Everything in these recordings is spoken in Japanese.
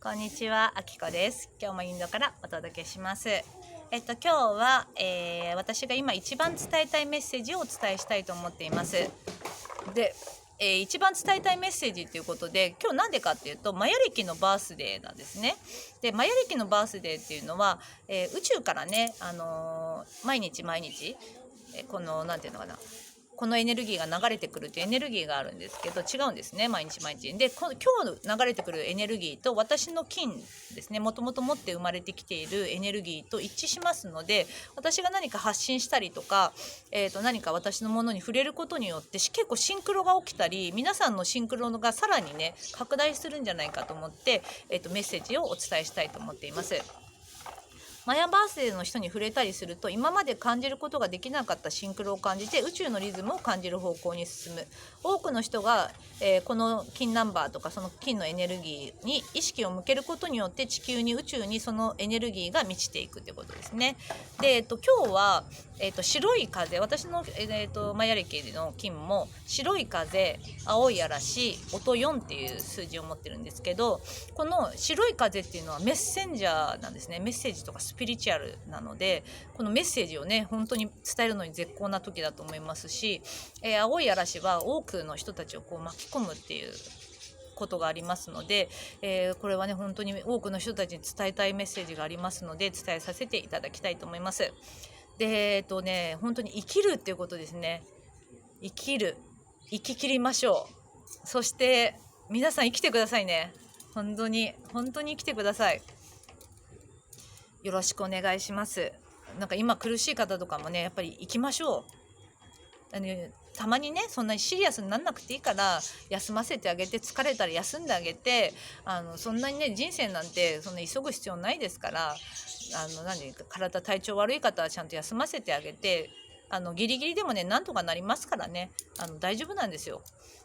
こんにちは、あきこです。今日もインドからお届けします。今日は、私が今一番伝えたいメッセージをお伝えしたいと思っています。で、一番伝えたいメッセージということで、今日なんでかっていうと、マヤ暦のバースデーなんですね。で、マヤ暦のバースデーっていうのは、宇宙からね、毎日毎日、このなんていうのかな、このエネルギーが流れてくるというエネルギーがあるんですけど、違うんですね、毎日毎日で。今日流れてくるエネルギーと私の金ですね、もともと持って生まれてきているエネルギーと一致しますので、私が何か発信したりとか、何か私のものに触れることによって結構シンクロが起きたり、皆さんのシンクロがさらにね拡大するんじゃないかと思って、メッセージをお伝えしたいと思っています。マヤバースデーの人に触れたりすると、今まで感じることができなかったシンクロを感じて、宇宙のリズムを感じる方向に進む。多くの人が、この金ナンバーとかその金のエネルギーに意識を向けることによって、地球に宇宙にそのエネルギーが満ちていくということですね。で、今日は、白い風、私の、マヤ暦の金も白い風、青い嵐、音4っていう数字を持ってるんですけど、この白い風っていうのはメッセンジャーなんですね。メッセージとかスピリチュアルなので、このメッセージをね本当に伝えるのに絶好な時だと思いますし、青い嵐は多くの人たちをこう巻き込むっていうことがありますので、これはね本当に多くの人たちに伝えたいメッセージがありますので、伝えさせていただきたいと思います。で本当に生きるっていうことですね。生き切りましょう。そして皆さん生きてくださいね。本当に生きてください。よろしくお願いします。なんか今苦しい方とかもね、やっぱり生きましょう。たまにね、そんなにシリアスにならなくていいから休ませてあげて、疲れたら休んであげて、そんなにね人生なんてそんな急ぐ必要ないですから、体調悪い方はちゃんと休ませてあげて、ギリギリでもねなんとかなりますからね、大丈夫なんですよ。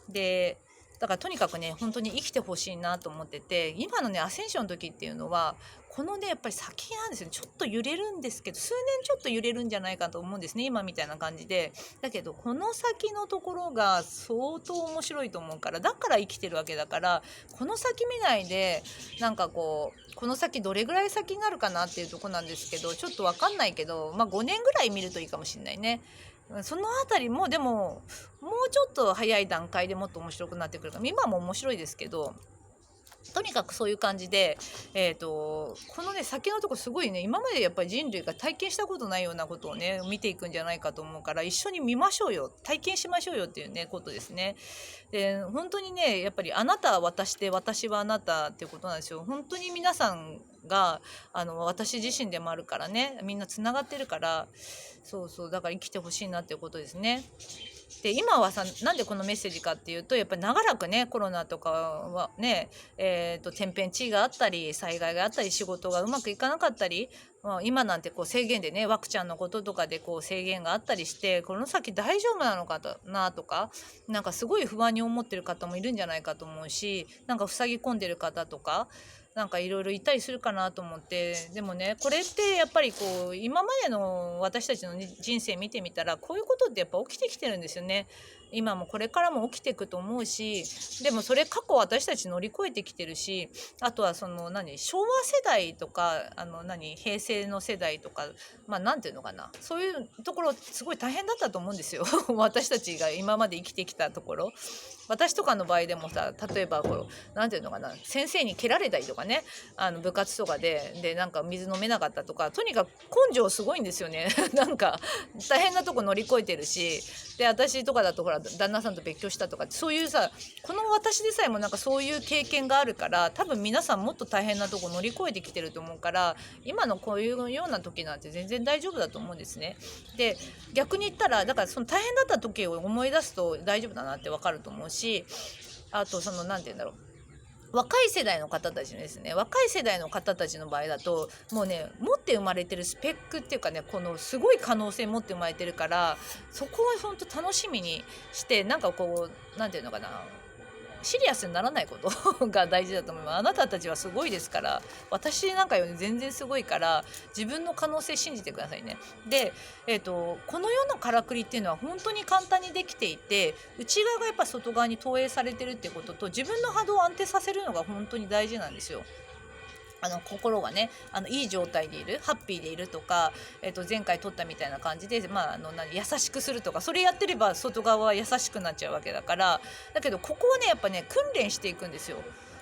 でだからとにかくね本当に生きてほしいなと思ってて、今のねアセンションの時っていうのはこのねやっぱり先なんですよね。ちょっと揺れるんですけど、数年ちょっと揺れるんじゃないかと思うんですね、今みたいな感じで。だけどこの先のところが相当面白いと思うから、だから生きてるわけだから、この先見ないでなんかこの先どれぐらい先になるかなっていうとこなんですけど、ちょっと分かんないけど、5年ぐらい見るといいかもしれないね。そのあたりもでももうちょっと早い段階でもっと面白くなってくるから、今も面白いですけど、とにかくそういう感じで、このね先のとこすごいね、今までやっぱり人類が体験したことないようなことをね見ていくんじゃないかと思うから、一緒に見ましょうよ、体験しましょうよっていうねことですね。で本当にねやっぱりあなたは私で私はあなたっていうことなんですよ。本当に皆さんが私自身でもあるからね、みんなつながってるから、そうそう、だから生きてほしいなっていうことですね。で今はさ、なんでこのメッセージかっていうと、やっぱり長らくねコロナとかはね、天変地異があったり災害があったり、仕事がうまくいかなかったり、今なんてこう制限でね、ワクチャンのこととかでこう制限があったりして、この先大丈夫なのかなとか、なんかすごい不安に思ってる方もいるんじゃないかと思うし、なんか塞ぎ込んでる方とかなんかいろいろいたりするかなと思って。でもねこれってやっぱりこう今までの私たちの人生見てみたら、こういうことってやっぱ起きてきてるんですよね。今もこれからも起きていくと思うし、でもそれ過去私たち乗り越えてきてるし、あとはその昭和世代とか平成の世代とか、なんていうのかな、そういうところすごい大変だったと思うんですよ私たちが今まで生きてきたところ。私とかの場合でもさ、例えばなんていうのかな、先生に蹴られたりとかね、部活とかでなんか水飲めなかったとか、とにかく根性すごいんですよねなんか大変なとこ乗り越えてるし、で私とかだとほら旦那さんと別居したとか、そういうさ、この私でさえもなんかそういう経験があるから、多分皆さんもっと大変なとこ乗り越えてきてると思うから、今のこういうような時なんて全然大丈夫だと思うんですね。で逆に言ったら、だからその大変だった時を思い出すと大丈夫だなって分かると思うし、あとなんて言うんだろう、若い世代の方たちですね、若い世代の方たちの場合だと、もうね持って生まれてるスペックっていうかね、このすごい可能性持って生まれてるから、そこは本当楽しみにして、なんかなんていうのかな、シリアスにならないことが大事だと思います。あなたたちはすごいですから、私なんかより全然すごいから、自分の可能性信じてくださいね。で、この世のからくりっていうのは本当に簡単にできていて、内側がやっぱ外側に投影されてるっていうことと、自分の波動を安定させるのが本当に大事なんですよ。心がねいい状態でいる、ハッピーでいるとか、前回撮ったみたいな感じで、優しくするとか、それやってれば外側は優しくなっちゃうわけだから。だけどここをねやっぱね訓練していくんですよ。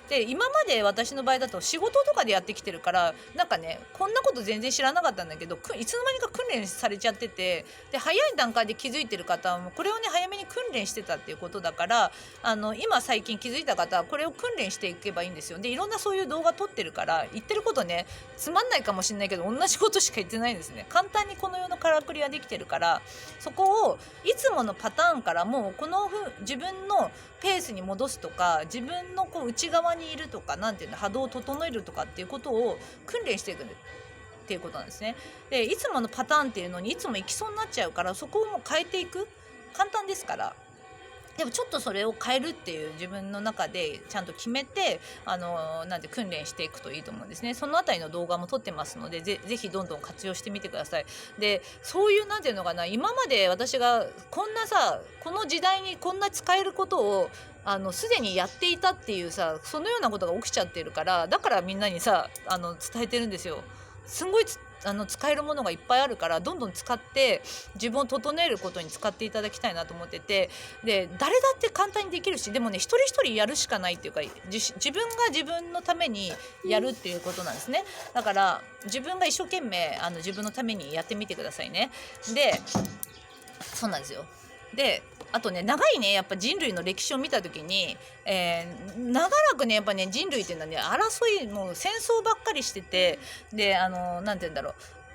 で今まで私の場合だと仕事とかでやってきてるから、なんかねこんなこと全然知らなかったんだけど、いつの間にか訓練されちゃってて、で早い段階で気づいてる方はもうこれをね早めに訓練してたっていうことだから、今最近気づいた方はこれを訓練していけばいいんですよ。でいろんなそういう動画撮ってるから、言ってることねつまんないかもしれないけど同じことしか言ってないんですね。簡単にこの世のからくりはできてるから、そこをいつものパターンからもう自分のペースに戻すとか、自分の内側にいるとか、なんていうの、波動を整えるとかっていうことを訓練していくっていうことなんですね。でいつものパターンっていうのにいつも行きそうになっちゃうから、そこをもう変えていく、簡単ですから。でもちょっとそれを変えるっていう自分の中でちゃんと決めてなんて訓練していくといいと思うんですね。そのあたりの動画も撮ってますので、ぜひどんどん活用してみてください。でそういうなんていうのかな、今まで私がこんなさ、この時代にこんな使えることをすでにやっていたっていうさ、そのようなことが起きちゃってるから、だからみんなにさ伝えてるんですよ。すんごい使えるものがいっぱいあるから、どんどん使って自分を整えることに使っていただきたいなと思ってて、で誰だって簡単にできるし、でもね一人一人やるしかないっていうか、自分が自分のためにやるっていうことなんですね。だから自分が一生懸命自分のためにやってみてくださいね。でそうなんですよ。であとね、長いねやっぱ人類の歴史を見た時に、長らくねやっぱね人類っていうのはね争い、もう戦争ばっかりしてて、でなんて言うんだろ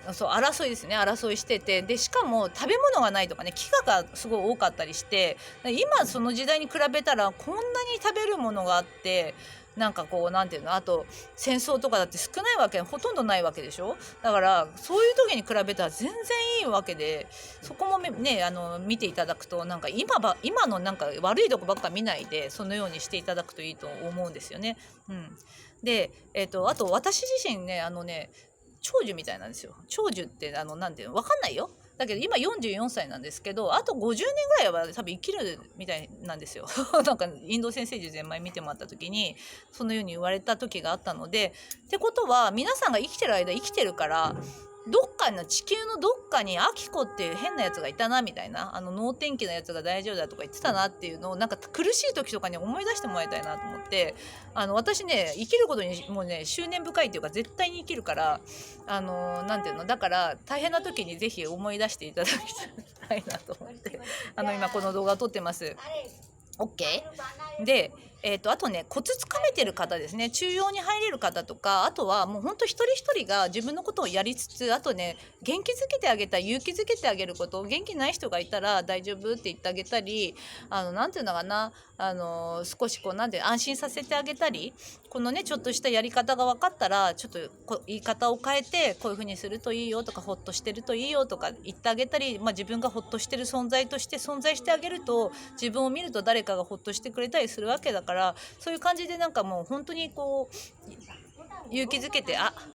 う、そう争いですね、争いしてて、でしかも食べ物がないとかね、飢餓がすごい多かったりして、今その時代に比べたらこんなに食べるものがあって、なんかなんていうの、あと戦争とかだって少ないわけ、ほとんどないわけでしょ。だからそういう時に比べたら全然いいわけで、そこもね見ていただくと、なんか今のなんか悪いとこばっか見ないで、そのようにしていただくといいと思うんですよね。であと私自身ね長寿みたいなんですよ。長寿ってなんていうの分かんないよ。だけど今44歳なんですけど、あと50年ぐらいは多分生きるみたいなんですよ。なんかインド先生術前見てもらった時にそのように言われた時があったので、ってことは皆さんが生きてる間生きてるから、どっかの地球のどっかにアキコっていう変なやつがいたなみたいな、脳天気なやつが大丈夫だとか言ってたなっていうのを、なんか苦しい時とかに思い出してもらいたいなと思って、私ね生きることにもうね執念深いっていうか、絶対に生きるから、なんていうの、だから大変な時にぜひ思い出していただきたいなと思って今この動画を撮ってます。 OK であとねコツつかめてる方ですね、中央に入れる方とか、あとはもうほんと一人一人が自分のことをやりつつ、あとね元気づけてあげたり勇気づけてあげること、元気ない人がいたら大丈夫って言ってあげたり、なんていうのかな、少しなんて安心させてあげたり、このねちょっとしたやり方が分かったら、ちょっと言い方を変えてこういう風にするといいよとか、ほっとしてるといいよとか言ってあげたり、自分がほっとしてる存在として存在してあげると、自分を見ると誰かがほっとしてくれたりするわけだから、そういう感じでなんかもう本当に勇気づけて